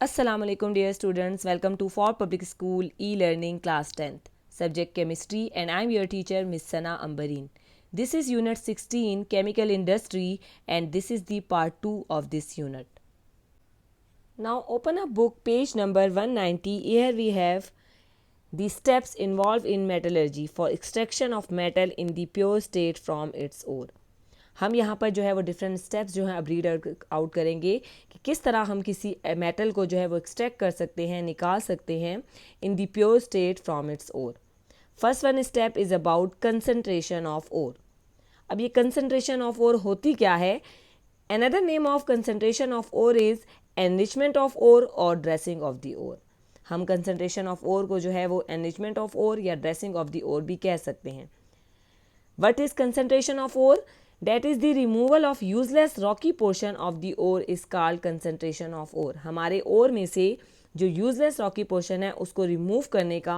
Assalamu alaikum dear students, welcome to For Public School e-learning class 10th, subject chemistry, and I'm your teacher Miss Sana Ambareen. This is unit 16 chemical industry and this is the part 2 of this unit. Now open up book page number 190. Here we have the steps involved in metallurgy for extraction of metal in the pure state from its ore. हम यहाँ पर जो है वो different steps जो है अब read out करेंगे कि किस तरह हम किसी मेटल को जो है वो एक्सट्रैक्ट कर सकते हैं, निकाल सकते हैं in the pure state from its ore. First one step is about concentration of ore. अब ये कंसनट्रेशन ऑफ ओर होती क्या है? Another name of concentration of ore is enrichment of ore और ड्रेसिंग ऑफ द ओर. हम concentration of ओर को जो है वो एनरिचमेंट ऑफ ओर या ड्रेसिंग ऑफ द ओर भी कह सकते हैं. What is concentration of ore? That is the removal of useless rocky portion of the ore is called concentration of ore. हमारे ore में से जो useless rocky portion है उसको remove करने का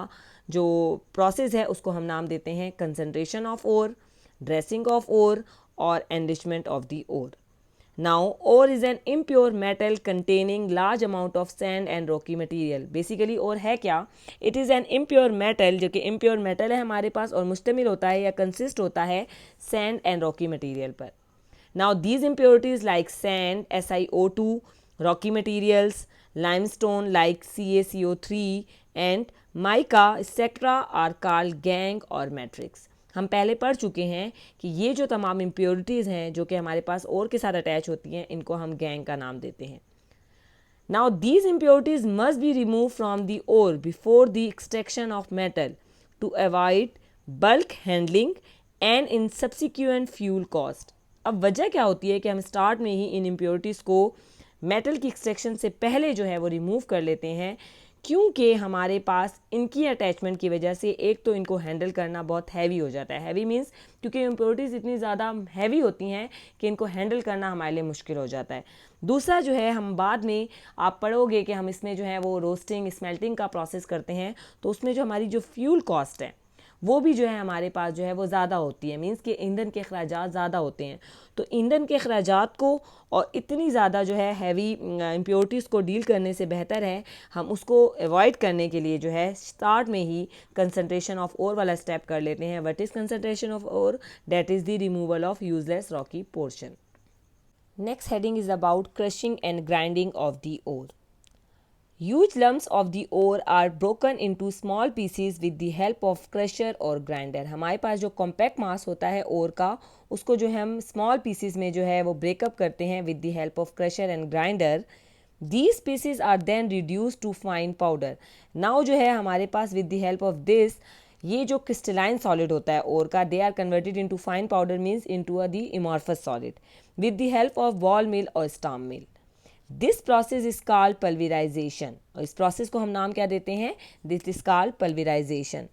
जो process है उसको हम नाम देते हैं concentration of ore, dressing of ore और enrichment of the ore. Now, ore is an impure metal containing large amount of sand and rocky material. Basically, ore है क्या? It is an impure metal जो कि impure metal है हमारे पास और मुश्तमिल होता है या consist होता है sand and rocky material पर. Now, these impurities like sand, SiO2, rocky materials, limestone like CaCO3 and mica etc. are called gangue or matrix. हम पहले पढ़ चुके हैं कि ये जो तमाम इम्प्योरिटीज़ हैं जो कि हमारे पास और के साथ अटैच होती हैं इनको हम गैंग का नाम देते हैं. Now these impurities must be remove from the ore before the extraction of metal to avoid bulk handling and in subsequent fuel cost. अब वजह क्या होती है कि हम स्टार्ट में ही इन इम्प्योरिटीज़ को मेटल की एक्सट्रैक्शन से पहले जो है वो रिमूव कर लेते हैं क्योंकि हमारे पास इनकी अटैचमेंट की वजह से एक तो इनको हैंडल करना बहुत हैवी हो जाता है. हैवी मींस क्योंकि इम्प्योरिटीज़ इतनी ज़्यादा हैवी होती हैं कि इनको हैंडल करना हमारे लिए मुश्किल हो जाता है. दूसरा जो है हम बाद में आप पढ़ोगे कि हम इसमें जो है वो रोस्टिंग स्मेल्टिंग का प्रोसेस करते हैं तो उसमें जो हमारी जो फ्यूल कॉस्ट है वो भी जो है हमारे पास जो है वो ज़्यादा होती है. मींस कि ईंधन के अखराजात ज़्यादा होते हैं. तो ईंधन के अखराजात को और इतनी ज़्यादा जो है हैवी इम्प्योरिटीज़ को डील करने से बेहतर है हम उसको अवॉइड करने के लिए जो है स्टार्ट में ही कंसनट्रेशन ऑफ ओर वाला स्टेप कर लेते हैं. What is concentration of ore? That is the removal of useless rocky portion. Next heading is about crushing and grinding of the ore. Huge lumps of the ore are broken into small pieces with the help of crusher और grinder. हमारे पास जो compact mass होता है ore का उसको जो हम small pieces में जो है वो breakup करते हैं with the help of crusher and grinder. These pieces are then reduced to fine powder. Now जो है हमारे पास with the help of this ये जो crystalline solid होता है ore का they are converted into fine powder means into the amorphous solid with the help of ball mill और stamp mill. This process is called pulverization और इस process को हम नाम क्या देते हैं? This is called pulverization.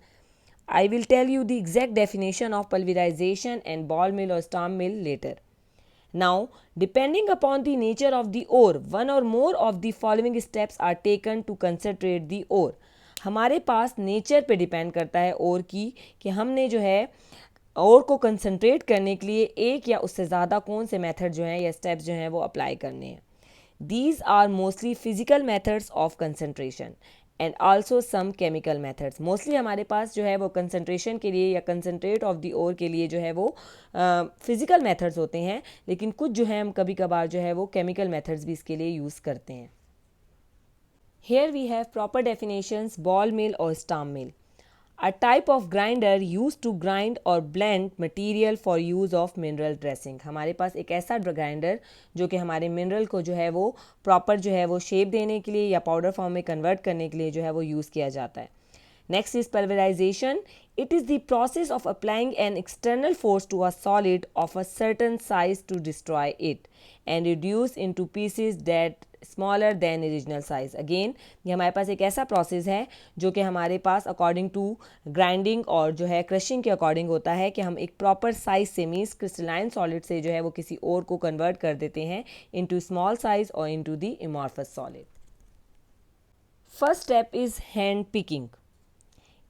I will tell you the exact definition of pulverization and ball mill और stamp mill later. Now depending upon the nature of the ore one or more of the following steps are taken to concentrate the ore. हमारे पास nature पे depend करता है ओर की कि हमने जो है ओर को कंसनट्रेट करने के लिए एक या उससे ज़्यादा कौन से मेथड जो हैं या स्टेप्स जो हैं वो अप्लाई करने हैं. These are mostly physical methods of concentration and also some chemical methods. Mostly हमारे पास जो है वो concentration के लिए या concentrate of the ore के लिए जो है वो physical methods होते हैं लेकिन कुछ जो है हम कभी कभार जो है वो chemical methods भी इसके लिए यूज़ करते हैं. Here we have proper definitions ball mill और stamp mill. A type of grinder used to grind or blend material for use of mineral dressing. हमारे पास एक ऐसा ग्राइंडर जो कि हमारे मिनरल को जो है वो प्रॉपर जो है वो शेप देने के लिए या पाउडर फॉर्म में कन्वर्ट करने के लिए जो है वो यूज़ किया जाता है. Next is pulverisation. It is the process of applying an external force to a solid of a certain size to destroy it and reduce into pieces that smaller than original size. Again, ये हमारे पास एक ऐसा process है जो कि हमारे पास according to grinding और जो है क्रशिंग के अकॉर्डिंग होता है कि हम एक प्रॉपर साइज से मीन्स क्रिस्टलाइन सॉलिड से जो है वो किसी और को कन्वर्ट कर देते हैं इनटू स्मॉल साइज और into the amorphous solid. First step is hand picking.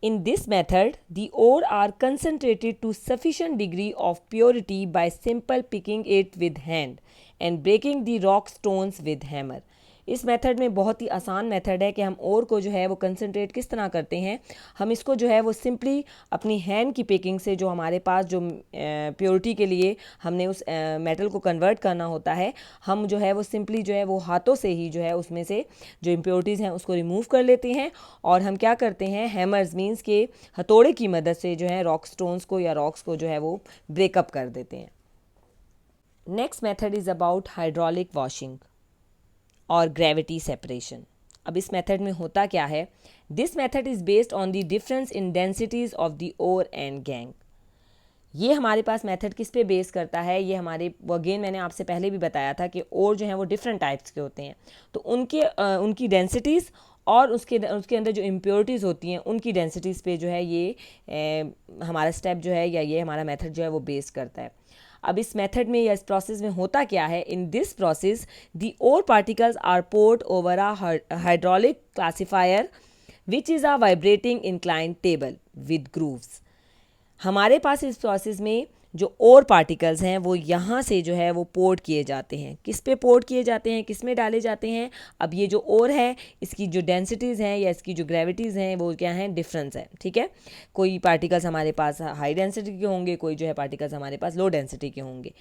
In this method, the ore are concentrated to sufficient degree of purity by simple picking it with hand and breaking the rock stones with hammer. इस method में बहुत ही आसान method है कि हम ओर को जो है वो कंसनट्रेट किस तरह करते हैं। हम इसको जो है वो सिंपली अपनी हैंड की पिकिंग से, जो हमारे पास जो प्योरिटी के लिए हमने उस मेटल को कन्वर्ट करना होता है, हम जो है वो सिंपली जो है वो हाथों से ही जो है उसमें से जो इम्प्योरिटीज़ हैं उसको रिमूव कर लेते हैं। और हम क्या करते हैं, हैमर्स मीन्स के हथौड़े की मदद से जो है रॉक स्टोन्स को या रॉक्स को जो है वो ब्रेकअप कर देते हैं। Next method is about hydraulic washing और ग्रेविटी सेपरेशन। अब इस मेथड में होता क्या है, this method is based on the difference in densities of the ore and gangue. ये हमारे पास मेथड किस पे बेस करता है, ये हमारे अगेन मैंने आपसे पहले भी बताया था कि ओर जो है वो डिफरेंट टाइप्स के होते हैं, तो उनकी डेंसिटीज़ और उसके अंदर जो इम्प्योरिटीज़ होती हैं उनकी डेंसिटीज़ पे जो है ये हमारा स्टेप जो है या ये हमारा मेथड जो है वो बेस करता है। अब इस मेथड में या इस प्रोसेस में होता क्या है, in this process the ore particles are poured over a hydraulic classifier which is a vibrating inclined table with grooves. हमारे पास इस प्रोसेस में जो ओर पार्टिकल्स हैं वो यहाँ से जो है वो पोर्ट किए जाते हैं। किस पे पोर्ट किए जाते हैं, किस में डाले जाते हैं। अब ये जो ओर है इसकी जो डेंसिटीज़ हैं या इसकी जो ग्रेविटीज़ हैं वो क्या हैं, डिफरेंस है, ठीक है। कोई पार्टिकल्स हमारे पास हाई डेंसिटी के होंगे, कोई जो है पार्टिकल्स हमारे पास लो डेंसिटी के होंगे।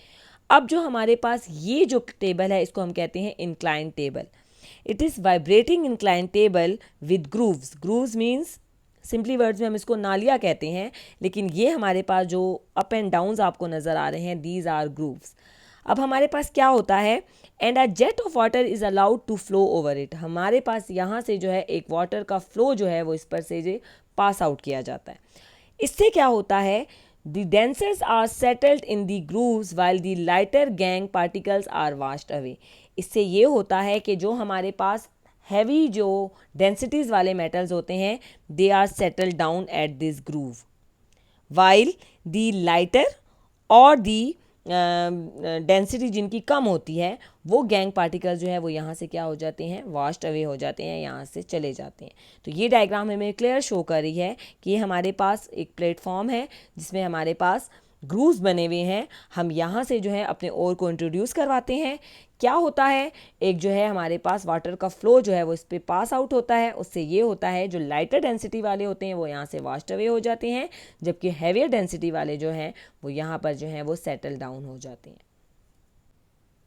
अब जो हमारे पास ये जो टेबल है इसको हम कहते हैं incline table. It is vibrating incline table with grooves. Grooves means simply words में हम इसको नालियाँ कहते हैं, लेकिन ये हमारे पास जो अप एंड डाउन्स आपको नज़र आ रहे हैं, दीज आर ग्रूव्स। अब हमारे पास क्या होता है, and a jet of water is allowed to flow over it. हमारे पास यहाँ से जो है एक वाटर का फ्लो जो है वो इस पर से जो पास आउट किया जाता है। इससे क्या होता है, the densers are settled in the grooves while the lighter gang particles are washed away. इससे ये होता है कि जो हमारे पास हैवी जो डेंसिटीज़ वाले मेटल्स होते हैं, they are settle down at this groove, while the lighter और दी डेंसिटी जिनकी कम होती है वो गैंग पार्टिकल्स जो है वो यहाँ से क्या हो जाते हैं, वाश्ड अवे हो जाते हैं, यहाँ से चले जाते हैं। तो ये डायग्राम हमें क्लियर शो कर रही है कि ये हमारे पास एक प्लेटफॉर्म है जिसमें हमारे पास ग्रूव्स बने हुए हैं। हम यहाँ से जो है अपने ओर को इंट्रोड्यूस करवाते हैं। क्या होता है, एक जो है हमारे पास वाटर का फ्लो जो है वो इस पर पास आउट होता है। उससे ये होता है जो लाइटर डेंसिटी वाले होते हैं वो यहाँ से वाश्ड अवे हो जाते हैं, जबकि हैवियर डेंसिटी वाले जो हैं वो यहाँ पर जो हैं वो सेटल डाउन हो जाते हैं।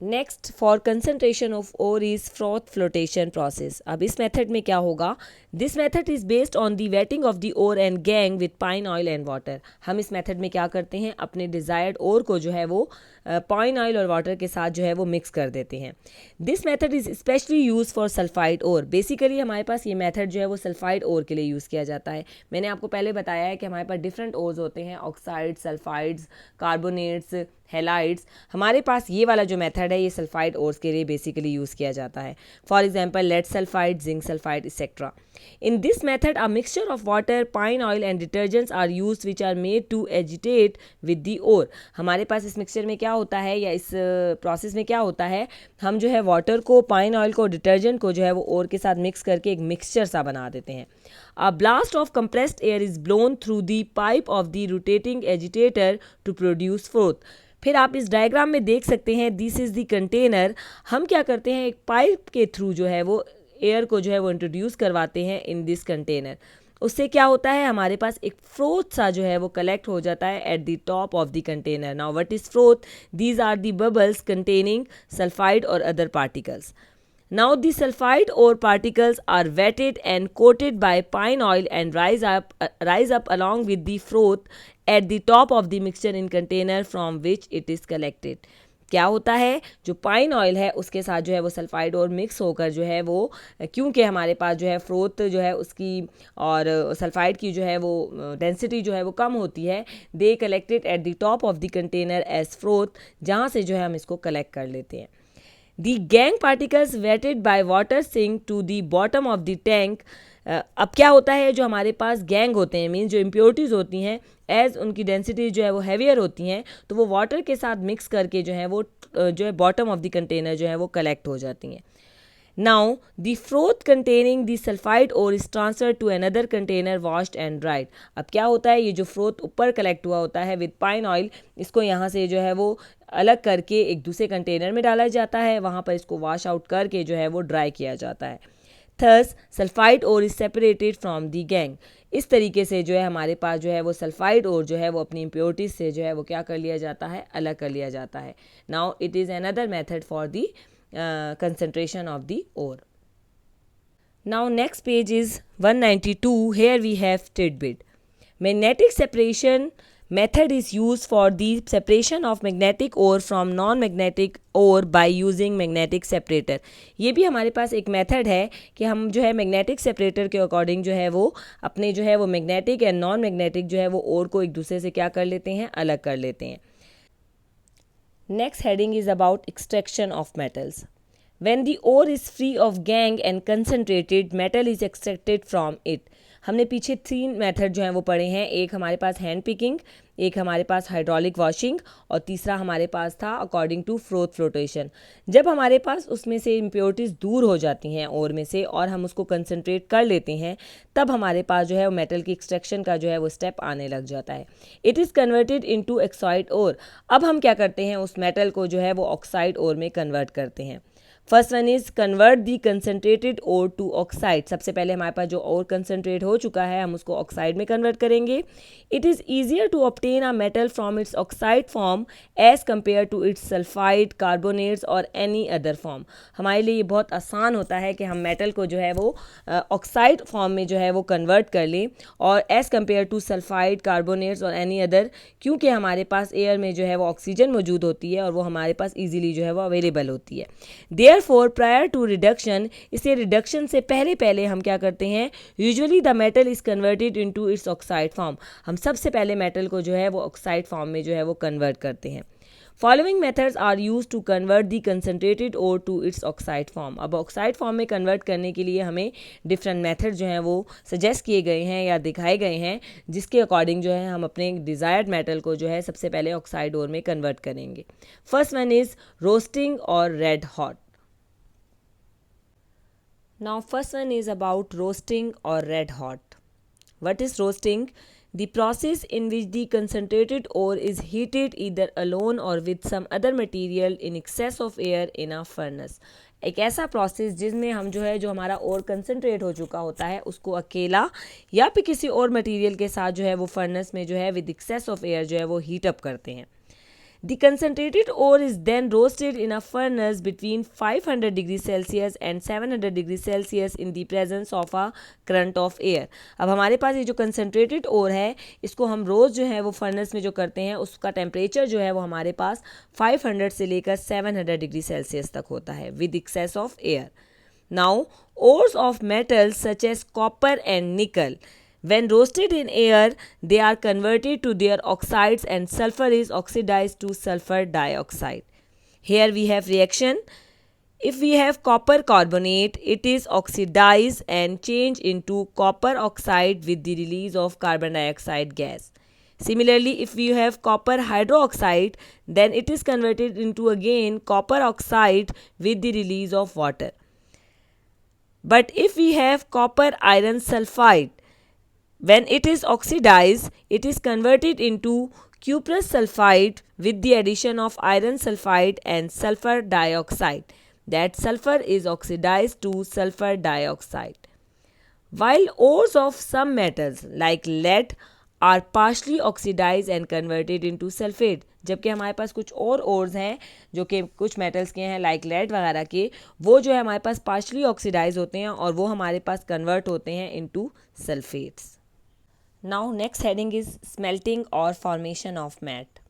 Next for concentration of ore is froth flotation process. अब इस मेथड में क्या होगा, this method is based on the wetting of the ore and gangue with pine oil and water. हम इस मेथड में क्या करते हैं, अपने डिज़ायर्ड ओर को जो है वो पाइन ऑयल और वाटर के साथ जो है वो मिक्स कर देते हैं। This method is specially use for sulphide ore. Basically हमारे पास ये मेथड जो है वो सल्फाइड ओर के लिए यूज़ किया जाता है। मैंने आपको पहले बताया है कि हमारे पास डिफरेंट ओर्स होते हैं, ऑक्साइड, सल्फाइड्स, कार्बोनेट्स, हेलाइड्स। हमारे पास ये वाला जो मेथड है ये सल्फाइड ओर्स के लिए बेसिकली यूज़ किया जाता है। For example lead sulphide, zinc sulphide etcetera. In this method, a mixture of water, pine oil and detergents are used which are made to agitate with the ore. हमारे पास इस mixture में क्या होता है या इस प्रोसेस में क्या होता है, हम जो है वाटर को, पाइन ऑयल को, डिटर्जेंट को जो है वो ओर के साथ मिक्स करके एक मिक्सचर सा बना देते हैं। A blast of compressed air is blown through the pipe of the rotating agitator to produce froth. फिर आप इस डायग्राम में देख सकते हैं, दिस इज़ द कंटेनर। हम क्या करते हैं, एक पाइप के थ्रू जो है वो एयर को जो है वो इंट्रोड्यूस करवाते हैं इन दिस कंटेनर। उससे क्या होता है, हमारे पास एक फ्रोथ सा जो है वो कलेक्ट हो जाता है at the top of the container. Now what is froth, these are the bubbles containing sulphide और other particles. Now the sulfide ore particles are wetted and coated by pine oil and rise up along with the froth at the top of the mixture in container from which it is collected. क्या होता है, जो pine oil है उसके साथ जो है वो सल्फाइड और मिक्स होकर जो है वो, क्योंकि हमारे पास जो है फ्रोथ जो है उसकी और सल्फाइड की जो है वो डेंसिटी जो है वो कम होती है, they collected at the top of the container as froth, जहाँ से जो है हम इसको कलेक्ट कर लेते हैं। The gang particles wetted by water sink to the bottom of the tank. अब क्या होता है, जो हमारे पास गैंग होते हैं, मीन्स जो इम्प्योरिटीज़ होती हैं, एज उनकी डेंसिटी जो है वो हैवियर होती हैं, तो वो वाटर के साथ मिक्स करके जो है वो जो है बॉटम ऑफ द कंटेनर जो है वो कलेक्ट हो जाती हैं। Now, the froth containing the sulfide ore is transferred to another container washed and dried. अब क्या होता है, ये जो फ्रोथ ऊपर कलेक्ट हुआ होता है विद पाइन ऑयल, इसको यहाँ से जो है वो अलग करके एक दूसरे कंटेनर में डाला जाता है, वहाँ पर इसको वॉश आउट करके जो है वो ड्राई किया जाता है. Thus, sulfide ore is separated from the gang. इस तरीके से जो है हमारे पास जो है वो सल्फाइड और जो है वो अपनी इम्प्योरिटीज से जो है वो क्या कर लिया जाता है, अलग कर लिया जाता है. Now it is another method for the concentration of the ore. Now next page is 192. Here we have tidbit. Magnetic separation method is used for the separation of magnetic ore from non-magnetic ore by using magnetic separator. ये भी हमारे पास एक method है कि हम जो है magnetic separator के अकॉर्डिंग जो है वो अपने जो है वो मैग्नेटिक एंड नॉन मैग्नेटिक जो है वो ओर को एक दूसरे से क्या कर लेते हैं, अलग कर लेते हैं. Next heading is about extraction of metals. When the ore is free of gangue and concentrated, metal is extracted from it. हमने पीछे 3 मेथड जो हैं वो पढ़े हैं. एक हमारे पास हैंड पिकिंग, एक हमारे पास हाइड्रोलिक वॉशिंग और तीसरा हमारे पास था अकॉर्डिंग टू फ्रोथ फ्लोटेशन. जब हमारे पास उसमें से इम्प्योरिटीज़ दूर हो जाती हैं ओर में से और हम उसको कंसनट्रेट कर लेते हैं, तब हमारे पास जो है वो मेटल की एक्सट्रैक्शन का जो है वो स्टेप आने लग जाता है. It is converted into oxide ore. अब हम क्या करते हैं, उस मेटल को जो है वो ऑक्साइड ओर में कन्वर्ट करते हैं. First one is convert the concentrated ore to oxide. सबसे पहले हमारे पास जो ओर कंसनट्रेट हो चुका है हम उसको ऑक्साइड में कन्वर्ट करेंगे. It is easier to obtain a metal from its oxide form as compare to its sulphide, carbonates और एनी अदर फॉर्म. हमारे लिए ये बहुत आसान होता है कि हम मेटल को जो है वो ऑक्साइड फॉर्म में जो है वो कन्वर्ट कर लें और as compare to sulphide, carbonates और एनी अदर, क्योंकि हमारे पास एयर में जो है वो ऑक्सीजन मौजूद होती है और वो हमारे पास ईजिली जो है वो अवेलेबल होती है. Therefore, prior to reduction, इसे रिडक्शन से पहले हम क्या करते हैं, usually the metal is converted into its oxide form. हम सबसे पहले मेटल को जो है वो ऑक्साइड फॉर्म में जो है वो कन्वर्ट करते हैं. Following methods are use to convert the concentrated ore to its oxide form. अब ऑक्साइड फॉर्म में कन्वर्ट करने के लिए हमें डिफरेंट मेथड जो हैं वो सजेस्ट किए गए हैं या दिखाए गए हैं, जिसके अकॉर्डिंग जो है हम अपने डिज़ायर्ड मेटल को जो है सबसे पहले ऑक्साइड ओर में कन्वर्ट करेंगे. फर्स्ट वन इज़ रोस्टिंग और red hot. Now first one is about roasting or red hot. What is roasting? The process in which the concentrated ore is heated either alone or with some other material in excess of air in a furnace. एक ऐसा process जिसमें हम जो है जो हमारा ओर concentrate हो चुका होता है उसको अकेला या फिर किसी और मटेरियल के साथ जो है वो फर्नेस में जो है विद एक्सेस ऑफ एयर जो है वो हीट अप करते हैं. The concentrated ore is then roasted in a furnace between 500 degrees Celsius and 700 degrees Celsius in the presence of a current of air. अब हमारे पास ये जो concentrated ore है इसको हम रोज़ जो है वो फर्नेस में जो करते हैं उसका टेम्परेचर जो है वो हमारे पास 500 से लेकर 700 डिग्री सेल्सियस तक होता है with excess of air. Now, ores of metals such as copper and nickel, when roasted in air, they are converted to their oxides and sulfur is oxidized to sulfur dioxide. Here we have reaction. If we have copper carbonate, it is oxidized and changed into copper oxide with the release of carbon dioxide gas. Similarly, if we have copper hydroxide, then it is converted into again copper oxide with the release of water. But if we have copper iron sulfide, when it is oxidized, it is converted into cuprous sulfide with the addition of iron sulfide and sulfur dioxide. That sulfur is oxidized to sulfur dioxide. While ores of some metals like lead are partially oxidized and converted into sulfate, जबकि हमारे पास कुछ और ores हैं जो कि कुछ metals के हैं लाइक लेड वगैरह के, वो जो है हमारे पास पार्शली ऑक्सीडाइज होते हैं और वो हमारे पास कन्वर्ट होते हैं into sulphates. Now next heading is smelting or formation of matte.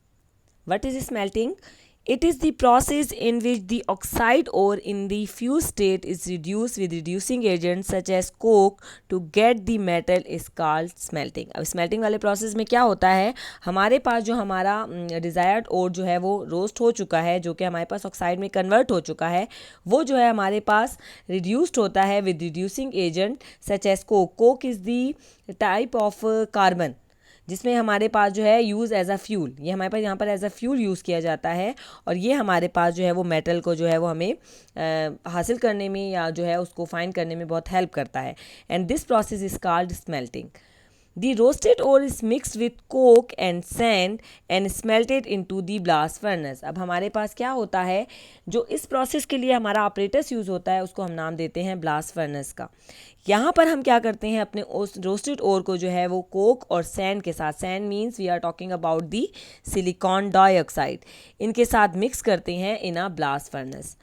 What is smelting? It is the process in which the oxide ore in the fused state is reduced with reducing agents such as coke to get the metal is called smelting. अब smelting वाले process में क्या होता है, हमारे पास जो हमारा desired ore जो है वो रोस्ट हो चुका है, जो कि हमारे पास ऑक्साइड में कन्वर्ट हो चुका है, वो जो है हमारे पास reduced होता है with reducing agent such as coke. Coke is the type of carbon जिसमें हमारे पास जो है यूज़ एज अ फ्यूल, ये हमारे पास यहाँ पर एज अ फ्यूल यूज़ किया जाता है और ये हमारे पास जो है वो मेटल को जो है वो हमें हासिल करने में या जो है उसको फाइंड करने में बहुत हेल्प करता है। And this process is called smelting. The roasted ore is mixed with coke and sand and smelted into the blast furnace। अब हमारे पास क्या होता है, जो इस प्रोसेस के लिए हमारा ऑपरेटस यूज़ होता है उसको हम नाम देते हैं ब्लास्ट फर्नेस का। यहाँ पर हम क्या करते हैं, अपने रोस्टेड ओर को जो है वो कोक और सैंड के साथ, sand means we are talking about the silicon dioxide, इनके साथ मिक्स करते हैं in a blast furnace.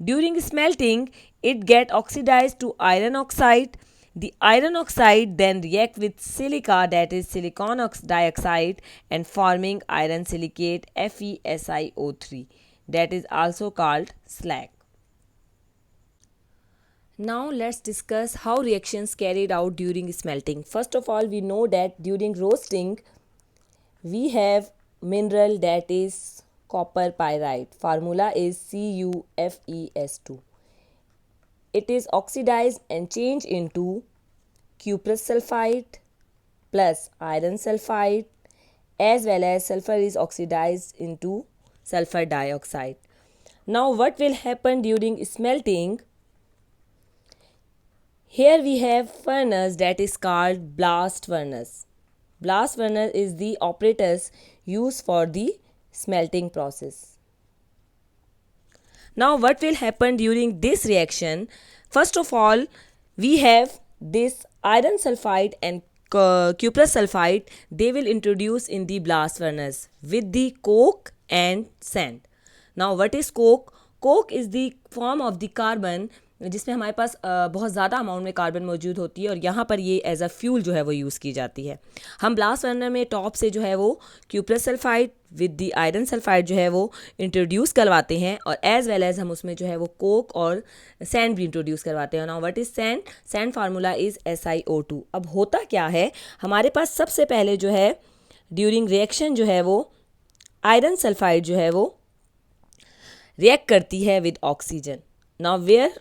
During smelting it get oxidize to iron oxide. The iron oxide then react with silica, that is silicon dioxide, and forming iron silicate FeSiO3, that is also called slag. Now let's discuss how reactions carried out during smelting. First of all, we know that during roasting we have mineral, that is copper pyrite. Formula is CuFeS2. It is oxidized and changed into cuprous sulfide plus iron sulfide, as well as sulfur is oxidized into sulfur dioxide. Now what will happen during smelting? Here we have furnace that is called blast furnace. Blast furnace is the apparatus used for the smelting process. Now what will happen during this reaction? First of all, we have this iron sulfide and cuprous sulfide. They will introduce in the blast furnace with the coke and sand. Now what is coke? Coke is the form of the carbon जिसमें हमारे पास बहुत ज़्यादा amount में carbon मौजूद होती है और यहाँ पर ये एज अ फ्यूल जो है वो यूज़ की जाती है। हम ब्लास्ट फर्नर में टॉप से जो है वो cuprous sulphide with the iron sulphide जो है वो इंट्रोड्यूस करवाते हैं और एज वेल एज हम उसमें जो है वो कोक और सैंड भी इंट्रोड्यूस करवाते हैं। Now what is sand? Sand formula is SiO2। अब होता क्या है, हमारे पास सबसे पहले जो है ड्यूरिंग रिएक्शन जो है वो आयरन सल्फाइड जो है वो रिएक्ट करती है with oxygen. Now where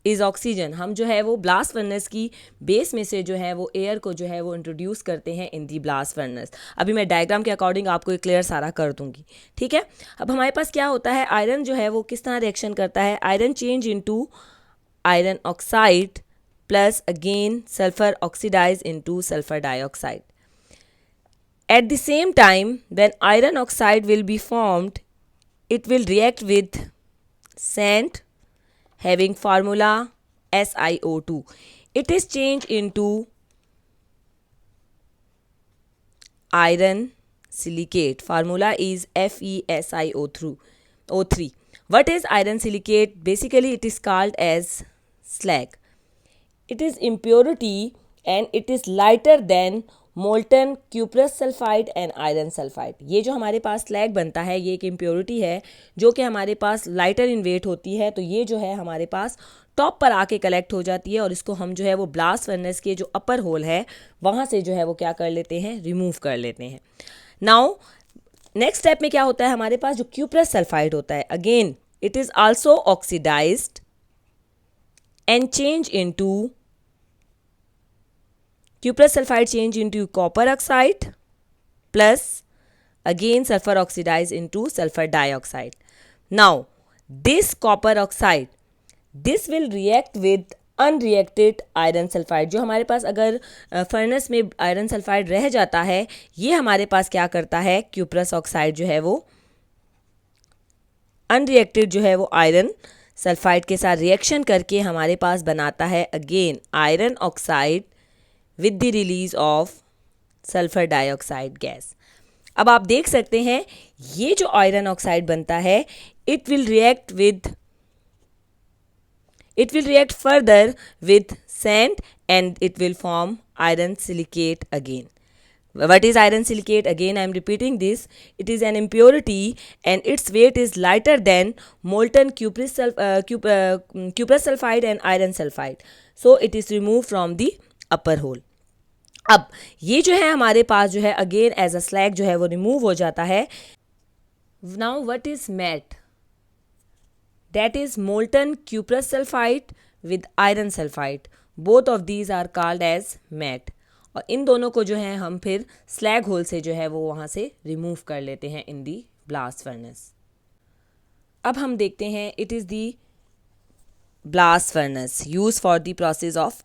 is oxygen? हम जो है वो ब्लास्ट फर्नेस की बेस में से जो है वो एयर को जो है वो इंट्रोड्यूस करते हैं इन दी ब्लास्ट फर्नेस। अभी मैं डायग्राम के अकॉर्डिंग आपको एक क्लियर सारा कर दूंगी, ठीक है। अब हमारे पास क्या होता है, आयरन जो है वो किस तरह रिएक्शन करता है, iron change into iron oxide plus again sulphur oxidise into sulphur dioxide. At the same time, when iron oxide will be formed, it will react with sand having formula SiO2. It is changed into iron silicate. Formula is FeSiO3. What is iron silicate? Basically, it is called as slag. It is impurity and it is lighter than molten cuprous sulphide and iron sulphide. ये जो हमारे पास slag बनता है ये एक impurity है जो कि हमारे पास लाइटर इन वेट होती है। तो ये जो है हमारे पास टॉप पर आके कलेक्ट हो जाती है और इसको हम जो है वो ब्लास्ट फर्नेस के जो अपर होल है वहाँ से जो है वो क्या कर लेते हैं, रिमूव कर लेते हैं। नाउ नेक्स्ट स्टेप में क्या होता है, हमारे पास जो क्यूप्रस सल्फाइड होता है, again it is also oxidised and change into cuprous sulfide change into copper oxide plus again sulfur oxidized into sulfur dioxide. Now this copper oxide, this will react with unreacted iron sulphide. जो हमारे पास अगर furnace में iron sulphide रह जाता है ये हमारे पास क्या करता है, क्यूप्रस ऑक्साइड जो है वो अनरिएक्टेड जो है वो आयरन सल्फाइड के साथ रिएक्शन करके हमारे पास बनाता है again iron oxide with the release of sulphur dioxide gas. अब आप देख सकते हैं ये जो आयरन ऑक्साइड बनता है it will react further with sand and it will form iron silicate again. What is iron silicate? Again I am repeating this. It is an impurity and its weight is lighter than molten cuprous sulfide and iron sulfide. So it is removed from the upper hole. अब ये जो है हमारे पास जो है again as a slag जो है वो रिमूव हो जाता है। Now what is matte? That is molten cuprous sulphide with iron sulphide. Both of these are called as matte. और इन दोनों को जो है हम फिर स्लैग होल से जो है वो वहाँ से रिमूव कर लेते हैं इन दी ब्लास्ट फर्नेस। अब हम देखते हैं it is the blast furnace use for the process of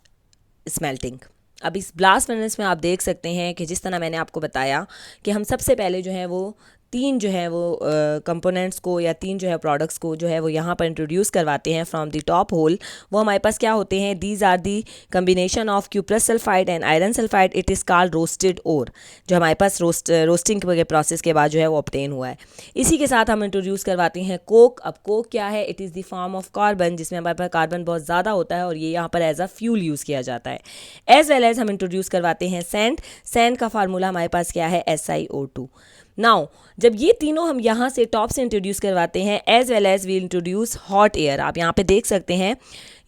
smelting. अब इस ब्लास्ट फर्नेस में आप देख सकते हैं कि जिस तरह मैंने आपको बताया कि हम सबसे पहले जो है वो तीन जो है वो कंपोनेंट्स को या तीन जो है प्रोडक्ट्स को जो है वो यहाँ पर इंट्रोड्यूस करवाते हैं फ्रॉम द टॉप होल। वो हमारे पास क्या होते हैं, these are the combination of cuprous sulphide and iron sulphide, it is called roasted ore, जो हमारे पास रोस्टिंग के प्रोसेस के बाद जो है वो ऑब्टेन हुआ है। इसी के साथ हम इंट्रोड्यूस करवाते हैं कोक। अब कोक क्या है, it is the form of carbon, जिसमें हमारे पास कार्बन बहुत ज़्यादा होता है और ये यहाँ पर एज अ फ्यूल यूज़ किया जाता है। एज वेल एज हम इंट्रोड्यूस करवाते हैं सैंड। सैंड का फार्मूला हमारे पास क्या है, SiO2। नाउ जब ये तीनों हम यहाँ से टॉप से इंट्रोड्यूस करवाते हैं, as well as we introduce hot air. आप यहाँ पे देख सकते हैं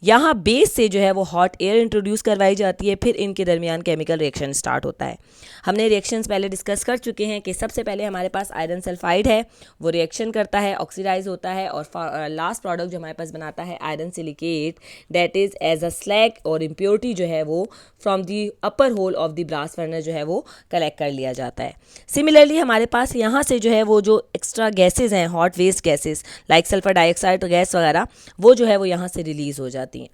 यहाँ बेस से जो है वो हॉट एयर इंट्रोड्यूस करवाई जाती है, फिर इनके दरमियान केमिकल रिएक्शन स्टार्ट होता है। हमने रिएक्शंस पहले डिस्कस कर चुके हैं कि सबसे पहले हमारे पास आयरन सल्फाइड है, वो रिएक्शन करता है, ऑक्सीडाइज होता है और लास्ट प्रोडक्ट जो हमारे पास बनाता है iron silicate, that is as a slag और इम्प्योरिटी जो है वो from the upper hole of the blast furnace जो है वो कलेक्ट कर लिया जाता है। सिमिलरली हमारे पास यहाँ से जो है वो जो एक्स्ट्रा गैसेज हैं, hot waste gases like sulphur dioxide gas वगैरह, वो जो है वो यहाँ से रिलीज हो जाती हैं।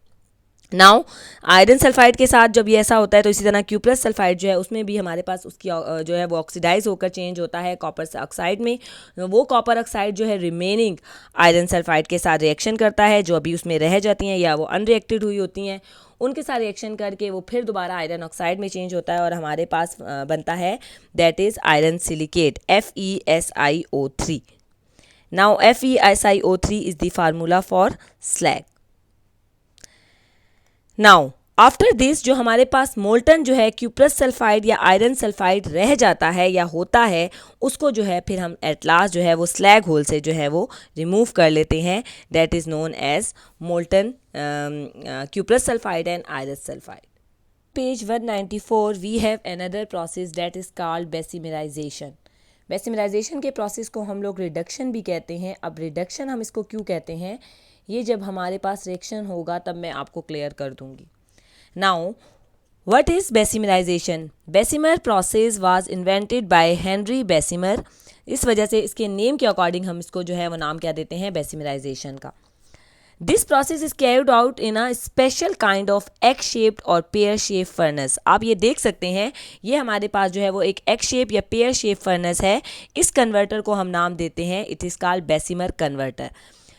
नाउ आयरन सल्फाइड के साथ जब ये ऐसा होता है तो इसी तरह क्यूप्रस सल्फाइड जो है उसमें भी हमारे पास उसकी जो है वो ऑक्सीडाइज होकर चेंज होता है कॉपर ऑक्साइड में। वो कॉपर ऑक्साइड जो है रिमेनिंग आयरन सल्फाइड के साथ रिएक्शन करता है, जो अभी उसमें रह जाती हैं या वो अनरिएक्टेड हुई होती हैं, उनके साथ रिएक्शन करके वो फिर दोबारा आयरन ऑक्साइड में चेंज होता है और हमारे पास बनता है that is iron silicate, FeSiO3। Now FeSiO3 is the formula for slag. Now after this जो हमारे पास मोल्टन जो है क्यूप्रस सल्फाइड या आयरन सल्फाइड रह जाता है या होता है, उसको जो है फिर हम एट लास्ट जो है वो स्लैग होल से जो है वो रिमूव कर लेते हैं, that is known as molten cuprous sulphide and iron sulphide. Page 194 we have another process that is called bessemerisation. Bessemerisation के प्रोसेस को हम लोग रिडक्शन भी कहते हैं। अब रिडक्शन हम इसको क्यों कहते हैं, ये जब हमारे पास रिएक्शन होगा तब मैं आपको क्लियर कर दूंगी। Now what is Bessemerisation? Bessemer process was invented by Henry Bessemer. इस वजह से इसके नेम के अकॉर्डिंग हम इसको जो है वो नाम क्या देते हैं, बेसिमराइजेशन का। This process is carried out in a special kind of egg shaped और पेयर शेप फर्नेस। आप ये देख सकते हैं ये हमारे पास जो है वो एक एग शेप या पेयर शेप फर्नेस है। इस कन्वर्टर को हम नाम देते हैं, it is called Bessemer converter.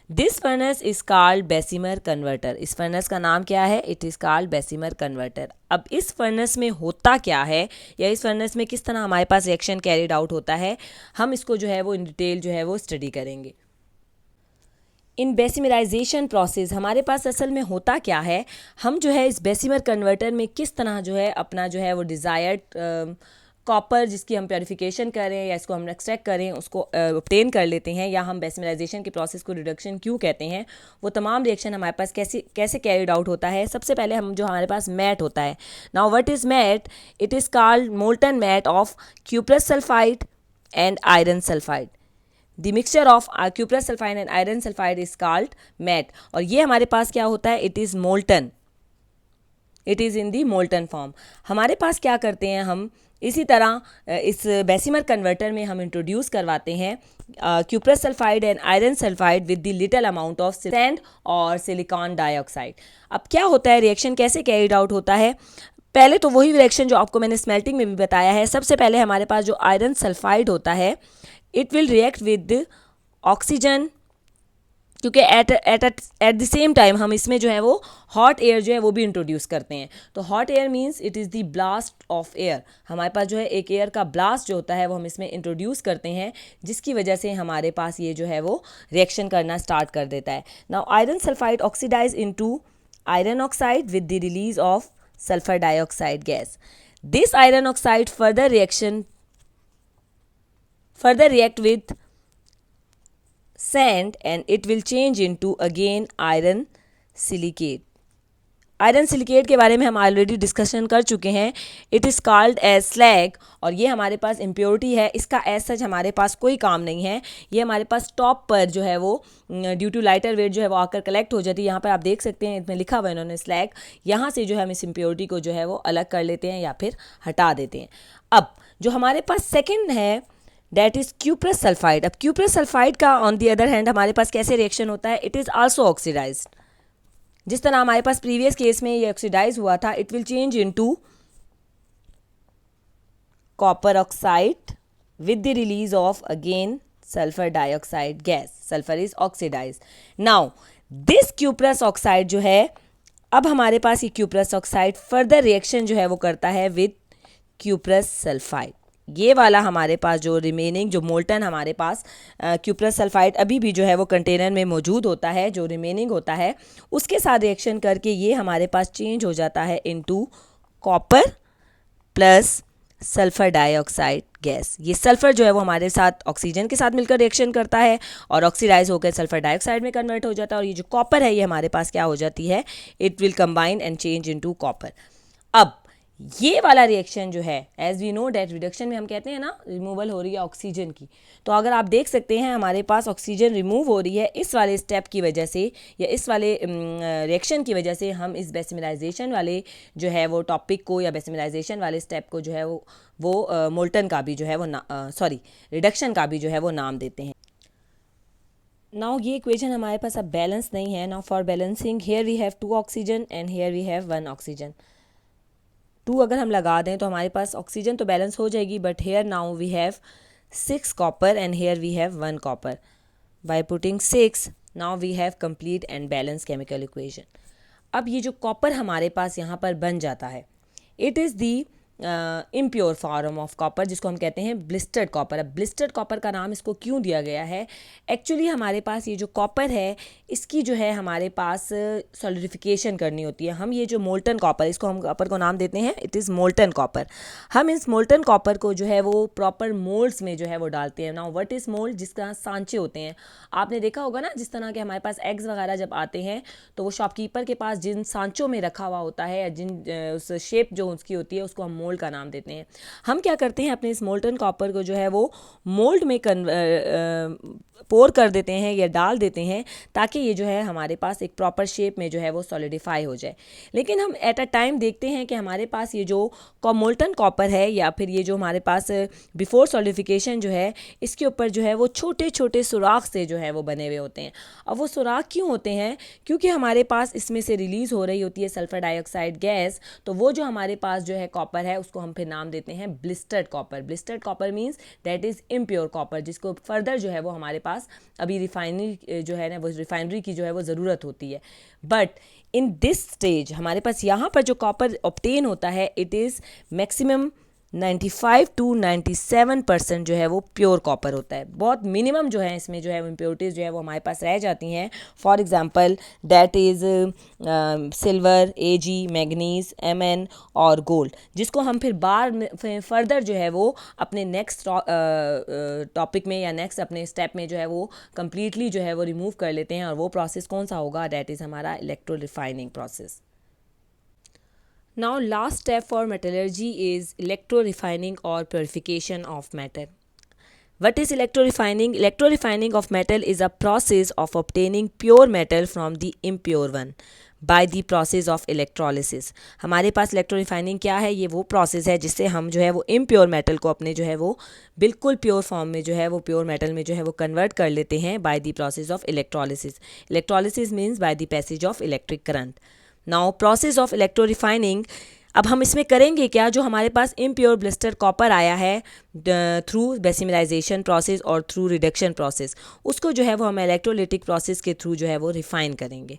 This furnace is called Bessemer converter. इस फर्नेस का नाम क्या है, it is called Bessemer converter. अब इस फर्नेस में होता क्या है या इस फर्नेस में किस तरह हमारे पास रिएक्शन कैरिड आउट होता है, हम इसको जो है वो इन डिटेल जो है वो स्टडी करेंगे। इन बेसिमराइजेशन प्रोसेस हमारे पास असल में होता क्या है, हम जो है इस बेसिमर कन्वर्टर में किस तरह जो है अपना जो है वो डिज़ायर्ड कॉपर जिसकी हम प्योरीफिकेशन करें या इसको हम एक्सट्रैक्ट करें उसको ऑब्टेन कर लेते हैं, या हम बेसिमराइजेशन के प्रोसेस को रिडक्शन क्यों कहते हैं, वो तमाम रिएक्शन हमारे पास कैसे कैरिड आउट होता है। सबसे पहले हम जो हमारे पास मैट होता है, now what is matte, it is called molten matte of cuprous sulphide and iron sulphide. The mixture of cuprous sulphide and iron sulphide is called matte. और ये हमारे पास क्या होता है, it is molten, it is in the molten form. हमारे पास क्या करते हैं हम इसी तरह इस बेसिमर कन्वर्टर में हम इंट्रोड्यूस करवाते हैं cuprous sulphide and iron sulphide with the little amount of sand और सिलिकॉन डाइऑक्साइड। अब क्या होता है, रिएक्शन कैसे कैरिड आउट होता है, पहले तो वही रिएक्शन जो आपको मैंने स्मेल्टिंग में भी बताया है। सबसे पहले हमारे पास जो आयरन सल्फाइड होता है it will react with oxygen, क्योंकि एट द सेम टाइम हम इसमें जो है वो हॉट एयर जो है वो भी इंट्रोड्यूस करते हैं। तो hot air means it is the blast of air. हमारे पास जो है एक एयर का ब्लास्ट जो होता है वो हम इसमें इंट्रोड्यूस करते हैं, जिसकी वजह से हमारे पास ये जो है वो रिएक्शन करना स्टार्ट कर देता है। Now iron sulphide oxidise into iron oxide with the release of sulphur dioxide gas. This iron oxide further react with sand and it will change into again iron silicate. Iron silicate के बारे में हम already discussion कर चुके हैं. It is called as slag, और ये हमारे पास इम्प्योरिटी है. इसका एज सच हमारे पास कोई काम नहीं है. ये हमारे पास टॉप पर जो है वो ड्यू टू लाइटर वेट जो है वो आकर कलेक्ट हो जाती है. यहाँ पर आप देख सकते हैं इसमें लिखा हुआ है इन्होंने स्लैग. यहाँ से जो है हम इस इम्प्योरिटी को जो है वो अलग कर लेते हैं या फिर हटा देते हैं. अब जो हमारे पास सेकेंड है दैट इज क्यूप्रस सल्फाइड. अब क्यूप्रस सल्फाइड का ऑन दी अदर हैंड हमारे पास कैसे रिएक्शन होता है, इट इज़ आल्सो ऑक्सीडाइज्ड. जिस तरह हमारे पास प्रीवियस केस में ये ऑक्सीडाइज हुआ था, it will change into copper oxide with the release of again sulfur dioxide gas. Sulfur is oxidized. Now this cuprous oxide जो है, अब हमारे पास ये cuprous oxide फर्दर रिएक्शन जो है वो करता है विद cuprous sulfide. ये वाला हमारे पास जो रिमेनिंग जो मोल्टन हमारे पास क्यूप्रस सल्फाइड अभी भी जो है वो कंटेनर में मौजूद होता है, जो रिमेनिंग होता है उसके साथ रिएक्शन करके ये हमारे पास चेंज हो जाता है into copper plus sulphur dioxide gas. ये सल्फर जो है वो हमारे साथ ऑक्सीजन के साथ मिलकर रिएक्शन करता है और ऑक्सीडाइज होकर सल्फर डाइऑक्साइड में कन्वर्ट हो जाता है. और ये जो कॉपर है ये हमारे पास क्या हो जाती है, it will combine and change into copper. अब ये वाला रिएक्शन जो है, as we know that reduction में हम कहते हैं ना रिमूवल हो रही है ऑक्सीजन की, तो अगर आप देख सकते हैं हमारे पास ऑक्सीजन रिमूव हो रही है इस वाले स्टेप की वजह से या इस वाले रिएक्शन की वजह से. हम इस बेसिमिलाइजेशन वाले जो है वो टॉपिक को या बेसिमिलाइजेशन वाले स्टेप को जो है वो मोल्टन का भी जो है वो रिडक्शन का भी जो है वो नाम देते हैं. नाउ ये इक्वेशन हमारे पास अब बैलेंस नहीं है. Now for balancing here we have 2 oxygen and here we have 1 oxygen. 2 अगर हम लगा दें तो हमारे पास ऑक्सीजन तो बैलेंस हो जाएगी, but here now we have 6 copper and here we have 1 copper. By putting 6 now we have complete and balance chemical equation. अब ये जो कॉपर हमारे पास यहाँ पर बन जाता है, it is the impure form of copper जिसको हम कहते हैं ब्लिस्टर्ड कॉपर. अब ब्लिस्टर्ड कॉपर का नाम इसको क्यों दिया गया है, एक्चुअली हमारे पास ये जो कॉपर है इसकी जो है हमारे पास सॉलिडिफिकेशन करनी होती है. हम ये जो मोल्टन कॉपर, इसको हम कॉपर को नाम देते हैं इट इज़ मोल्टन कॉपर. हम इस मोल्टन कॉपर को जो है वो प्रॉपर मोल्ड्स में जो है वो डालते हैं. नाउ व्हाट इज़ मोल्ड, जिसका सांचे होते हैं. आपने देखा होगा ना जिस तरह के हमारे पास एग्स वगैरह जब आते हैं तो वो शॉपकीपर के पास जिन सांचों में रखा हुआ होता है या जिन उस शेप जो उसकी होती है उसको हम मोल्ड का नाम देते हैं. हम क्या करते हैं अपने इस मोल्टन कॉपर को जो है वो मोल्ड में पोर कर देते हैं या डाल देते हैं ताकि ये जो है हमारे पास एक प्रॉपर शेप में जो है वो सॉलिडिफाई हो जाए. लेकिन हम एट अ टाइम देखते हैं कि हमारे पास ये जो मोल्टन कॉपर है या फिर ये जो हमारे पास बिफोर सॉलिडिफिकेशन जो है इसके ऊपर जो है वो छोटे छोटे सुराख से जो है वो बने हुए होते हैं. अब वो सुराख क्यों होते हैं, क्योंकि हमारे पास इसमें से रिलीज़ हो रही होती है सल्फर डाइऑक्साइड गैस. तो वो जो हमारे पास जो है कॉपर है उसको हम फिर नाम देते हैं blistered copper. Blistered copper means that is impure copper, जिसको फर्दर जो है वो हमारे पास अभी रिफाइनरी जो है ना वो रिफाइनरी की जो है वो ज़रूरत होती है. बट इन दिस स्टेज हमारे पास यहाँ पर जो कॉपर ऑब्टेन होता है इट इज़ मैक्सिमम 95 to 97% जो है वो प्योर कॉपर होता है. बहुत मिनिमम जो है इसमें जो है इम्प्योरिटीज़ जो है वो हमारे पास रह जाती हैं. For example that is silver, Ag, manganese, Mn और गोल्ड, जिसको हम फिर फर्दर जो है वो अपने नेक्स्ट टॉपिक में या नेक्स्ट अपने स्टेप में जो है वो कम्प्लीटली जो है वो रिमूव कर लेते हैं. और वो प्रोसेस कौन सा होगा, दैट इज़ हमारा electro refining process. Now last step for metallurgy is electro-refining or purification of metal. What is electro-refining? Electro-refining of metal is a process of obtaining pure metal from the impure one by the process of electrolysis. हमारे पास electro-refining क्या है, ये वो process है जिससे हम जो है वो impure metal को अपने जो है वो बिल्कुल प्योर फॉर्म में जो है वो प्योर मेटल में जो है वो कन्वर्ट कर लेते हैं by the process of electrolysis. Electrolysis means by the passage of electric current. Now process of electro refining, अब हम इसमें करेंगे क्या, जो हमारे पास इम्प्योर ब्लिस्टर कॉपर आया है थ्रू बेसिमिलाइजेशन प्रोसेस और थ्रू रिडक्शन प्रोसेस, उसको जो है वो हम इलेक्ट्रोलिटिक प्रोसेस के थ्रू जो है वो रिफाइन करेंगे.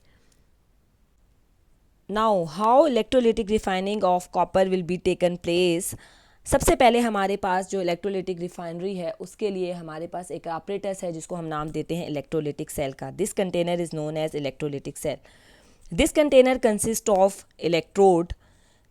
Now how electrolytic refining of copper will be taken place. सबसे पहले हमारे पास जो इलेक्ट्रोलिटिक रिफाइनरी है उसके लिए हमारे पास एक ऑपरेटस है जिसको हम नाम देते हैं इलेक्ट्रोलिटिक सेल का. This container is known as electrolytic cell. This container consists of electrode,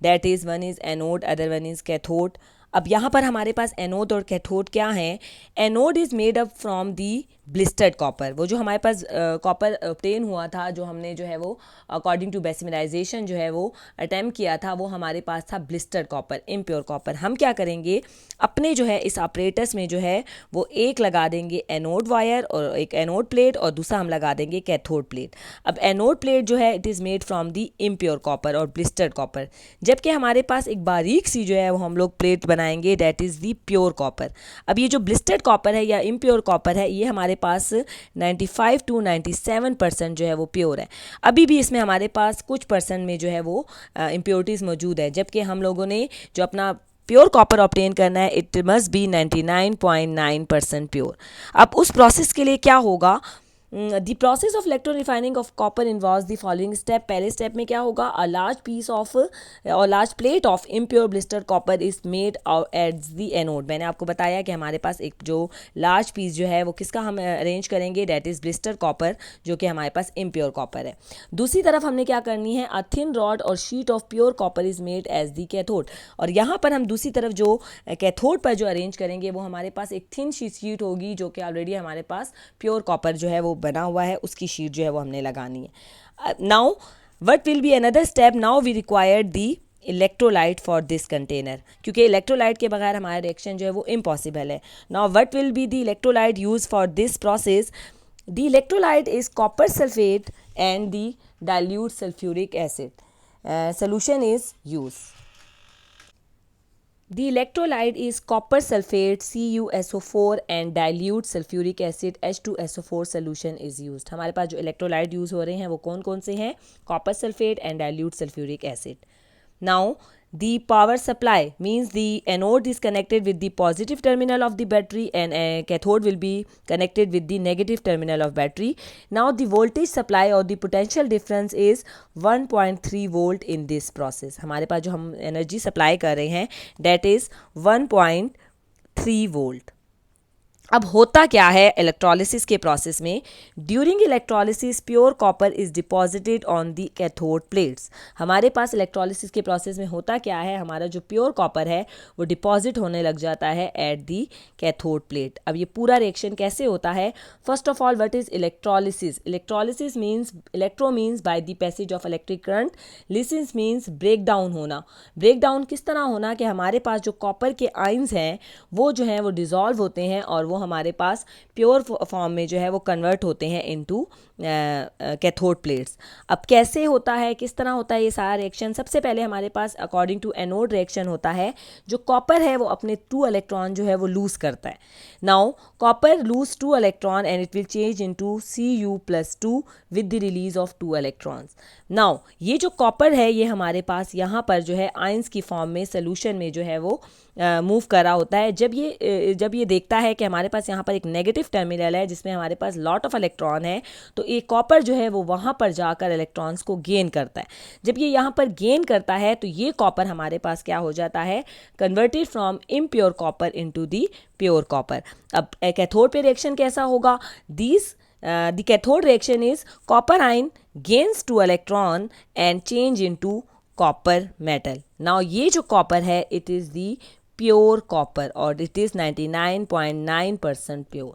that is one is anode, other one is cathode. अब यहाँ पर हमारे पास एनोड और कैथोड क्या है। Anode is made up from the blistered copper, वो जो हमारे पास कॉपर ऑब्टेन हुआ था, जो हमने जो है वो अकॉर्डिंग टू बेसिमिलाइजेशन जो है वो अटैम्प्ट किया था, वो हमारे पास था ब्लिस्टर्ड कॉपर, इम्प्योर कॉपर। हम क्या करेंगे, अपने जो है इस ऑपरेटस में जो है वो एक लगा देंगे एनोड वायर और एक एनोड प्लेट, और दूसरा हम लगा देंगे कैथोड प्लेट। अब एनोड प्लेट जो है it is made from the impure copper और ब्लिस्टर्ड कॉपर, जबकि हमारे पास एक बारीक सी जो है वो हम लोग प्लेट बनाएंगे that is the pure copper. अब ये जो ब्लिस्टर्ड कॉपर है या इम्प्योर कॉपर है, ये हमारे पास 95 to 97% जो है वो प्योर है। अभी भी इसमें हमारे पास कुछ परसेंट में जो है वो इम्प्योरिटीज़ मौजूद है, जबकि हम लोगों ने जो अपना प्योर कॉपर ऑब्टेन करना है इट मस्ट बी 99.9% प्योर। अब उस प्रोसेस के लिए क्या होगा, the process of electro refining of copper involves the following step. पहले स्टेप में क्या होगा, अ लार्ज पीस ऑफ और large plate of impure blistered copper is made at the anode. मैंने आपको बताया कि हमारे पास एक जो लार्ज पीस जो है वो किसका हम अरेंज करेंगे, दैट इज ब्लिस्टर्ड कॉपर, जो कि हमारे पास इम्प्योर कॉपर है। दूसरी तरफ हमने क्या करनी है, अ थिन रॉड और sheet of pure copper is made as the cathode, और यहाँ पर हम दूसरी तरफ जो कैथोड पर जो अरेंज करेंगे वो हमारे पास एक थिन शीट होगी, जो कि ऑलरेडी हमारे पास प्योर कॉपर जो है वो बना हुआ है, उसकी शीट जो है वो हमने लगानी है। Now what will be another step, now we required the electrolyte for this container, क्योंकि इलेक्ट्रोलाइट के बगैर हमारा रिएक्शन जो है वो इम्पॉसिबल है। Now what will be the electrolyte use for this process, the electrolyte is copper sulphate and the dilute sulphuric acid solution is used. The electrolyte is copper sulfate CuSO4 and dilute sulfuric acid H2SO4 solution is used. हमारे पास जो electrolyte use हो रहे हैं वो कौन कौन से हैं, copper sulphate and dilute sulphuric acid. Now the power supply means the anode is connected with the positive terminal of the battery and a cathode will be connected with the negative terminal of battery. Now the voltage supply or the potential difference is 1.3 volt in this process. हमारे पास जो हम energy supply कर रहे हैं that is 1.3 volt. अब होता क्या है इलेक्ट्रोलिसिस के प्रोसेस में, during electrolysis pure copper is deposited on the cathode plates. हमारे पास इलेक्ट्रोलिसिस के प्रोसेस में होता क्या है, हमारा जो प्योर कॉपर है वो डिपॉजिट होने लग जाता है एट द कैथोड प्लेट। अब ये पूरा रिएक्शन कैसे होता है, first of all what is electrolysis, electrolysis means electro means by the passage of electric current, lysis means break down होना। ब्रेक डाउन किस तरह होना कि हमारे पास जो कॉपर के आयंस हैं वो जो हैं वो डिजॉल्व होते हैं और वो हमारे पास प्योर फॉर्म में जो है वो कन्वर्ट होते हैं इनटू कैथोड प्लेट्स। अब कैसे होता है, किस तरह होता है ये सारा रिएक्शन, सबसे पहले हमारे पास अकॉर्डिंग टू एनोड रिएक्शन होता है, जो कॉपर है वो अपने 2 इलेक्ट्रॉन जो है वो लूज करता है। Now copper lose 2 electron and it will change into Cu+2 with the release of 2 electrons. Now ये जो कॉपर है ये हमारे पास यहाँ पर जो है आयंस की फॉर्म में सोल्यूशन में जो है वो मूव कर रहा होता है। जब ये देखता है कि हमारे पास यहाँ पर एक नेगेटिव टर्मिनल है जिसमें हमारे पास लॉट ऑफ इलेक्ट्रॉन है, तो ये कॉपर जो है वो वहाँ पर जाकर इलेक्ट्रॉन्स को गेन करता है। जब ये यहाँ पर गेन करता है तो ये कॉपर हमारे पास क्या हो जाता है, converted from impure copper into the pure copper. अब कैथोड पे रिएक्शन कैसा होगा, the cathode reaction is copper ion gains 2 electron and change into copper metal. Now ये जो कॉपर है it is the pure copper और it is 99.9% pure.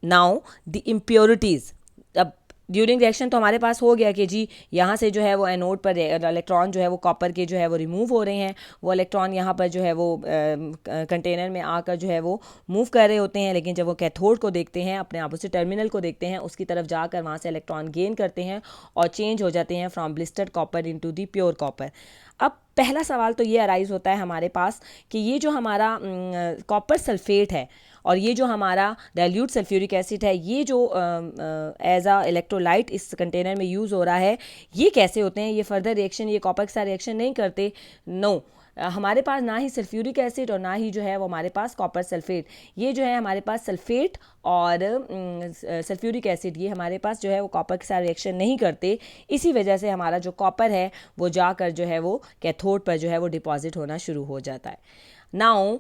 Now the impurities, अब during reaction तो हमारे पास हो गया कि जी यहाँ से जो है वो एनोड पर इलेक्ट्रॉन जो है वो कॉपर के जो है वो रिमूव हो रहे हैं, वो इलेक्ट्रॉन यहाँ पर जो है वो कंटेनर में आकर जो है वो मूव कर रहे होते हैं, लेकिन जब वो कैथोड को देखते हैं, अपने अपोजिट टर्मिनल को देखते हैं, उसकी तरफ जाकर वहाँ से इलेक्ट्रॉन गेन करते हैं और चेंज हो जाते हैं from blistered copper into the pure copper. अब पहला सवाल तो ये अराइज होता है हमारे पास कि ये जो हमारा कॉपर सल्फेट है और ये जो हमारा डाइल्यूट सल्फ्यूरिक एसिड है, ये जो एज अ इलेक्ट्रोलाइट इस कंटेनर में यूज़ हो रहा है, ये कैसे होते हैं, ये फर्दर रिएक्शन ये कॉपर के साथ रिएक्शन नहीं करते। नो हमारे पास ना ही सल्फ्यूरिक एसिड और ना ही जो है वो हमारे पास कॉपर सल्फेट, ये जो है हमारे पास सल्फेट और सल्फ्यूरिक एसिड ये हमारे पास जो है वो कॉपर के साथ रिएक्शन नहीं करते। इसी वजह से हमारा जो कॉपर है वो जाकर जो है वो कैथोड पर जो है वो डिपॉजिट होना शुरू हो जाता है। नाउ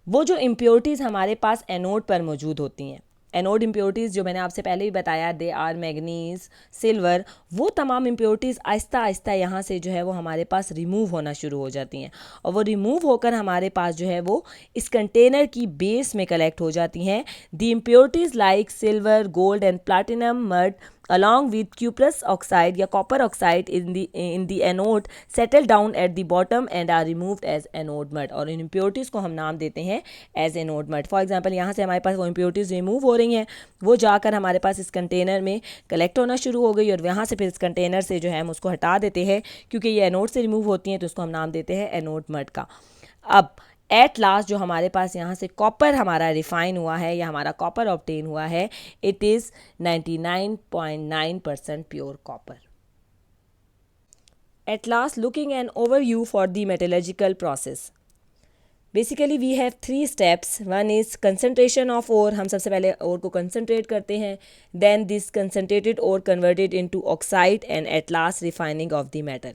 वो जो इम्प्योरिटीज़ हमारे पास एनोड पर मौजूद होती हैं, एनोड इम्प्योरिटीज़ जो मैंने आपसे पहले ही बताया, दे आर मैग्नीज, सिल्वर, वो तमाम इम्प्योरिटीज़ आहिस्ता आहिस्ता यहाँ से जो है वो हमारे पास रिमूव होना शुरू हो जाती हैं, और वो रिमूव होकर हमारे पास जो है वो इस कंटेनर की बेस में कलेक्ट हो जाती हैं. The impurities like silver, gold and platinum, mud along with cuprous oxide या copper oxide in the anode settle down at the bottom and are removed as anode mud. और इन impurities को हम नाम देते हैं as anode mud. For example यहाँ से हमारे पास वो impurities रिमूव हो रही हैं, वो जाकर हमारे पास इस कंटेनर में कलेक्ट होना शुरू हो गई, और यहाँ से फिर इस कंटेनर से जो है हम उसको हटा देते हैं, क्योंकि ये एनोड से रिमूव होती हैं, तो उसको हम नाम देते हैं एनोड मड का. अब एट लास्ट जो हमारे पास यहाँ से कॉपर हमारा रिफाइन हुआ है या हमारा कॉपर ऑब्टेन हुआ है, it is 99.9% pure copper. At last, looking an overview for the metallurgical process. Basically we have 3 steps. One is concentration of ore. हम सबसे पहले ओर को कंसनट्रेट करते हैं, then this concentrated ore converted into oxide, and at last refining of the metal.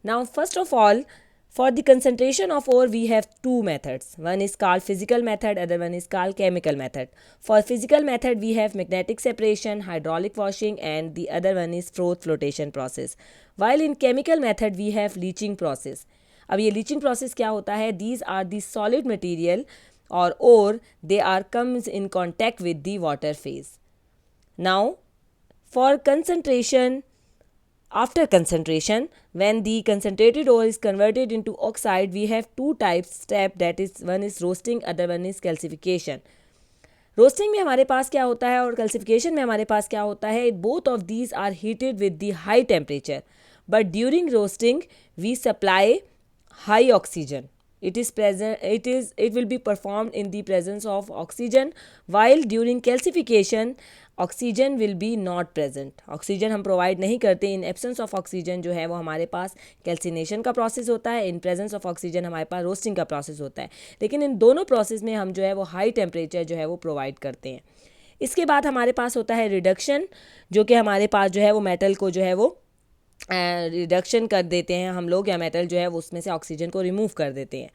Now first of all, for the concentration of ore we have 2 methods. One is called physical method, other one is called chemical method. For physical method we have magnetic separation, hydraulic washing, and the other one is froth flotation process. While in chemical method we have leaching process. अब ये leaching process क्या होता है? These are the solid material or ore, they are comes in contact with the water phase. Now for concentration, after concentration, when the concentrated ore is converted into oxide, we have 2 types step, that is one is roasting, other one is calcification. Roasting में हमारे पास क्या होता है और calcification में हमारे पास क्या होता है? Both of these are heated with the high temperature, but during roasting we supply high oxygen. It will be performed in the presence of oxygen, while during calcification oxygen will be not present. Oxygen हम provide नहीं करते. In absence of oxygen जो है वो हमारे पास calcination का process होता है, इन प्रेजेंस ऑफ ऑक्सीजन हमारे पास रोस्टिंग का प्रोसेस होता है. लेकिन इन दोनों प्रोसेस में हम जो है वो हाई टेम्परेचर जो है वो प्रोवाइड करते हैं. इसके बाद हमारे पास होता है रिडक्शन, जो कि हमारे पास जो है वो मेटल को जो है वो रिडक्शन कर देते हैं हम लोग, या मेटल जो है वो उसमें से ऑक्सीजन को रिमूव कर देते हैं.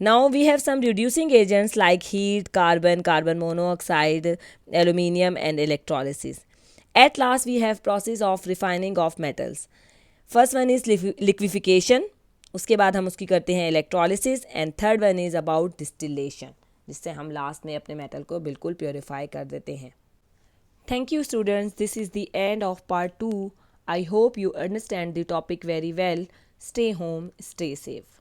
Now we have some reducing agents like heat, carbon, carbon monoxide, aluminium, and electrolysis. At last we have process of refining of metals. First one is liquefaction, उसके बाद हम उसकी करते हैं electrolysis, and third one is about distillation, जिससे हम last में अपने मेटल को बिल्कुल प्योरीफाई कर देते हैं. Thank you students, this is the end of part 2. I hope you understand the topic very well. Stay home, stay safe.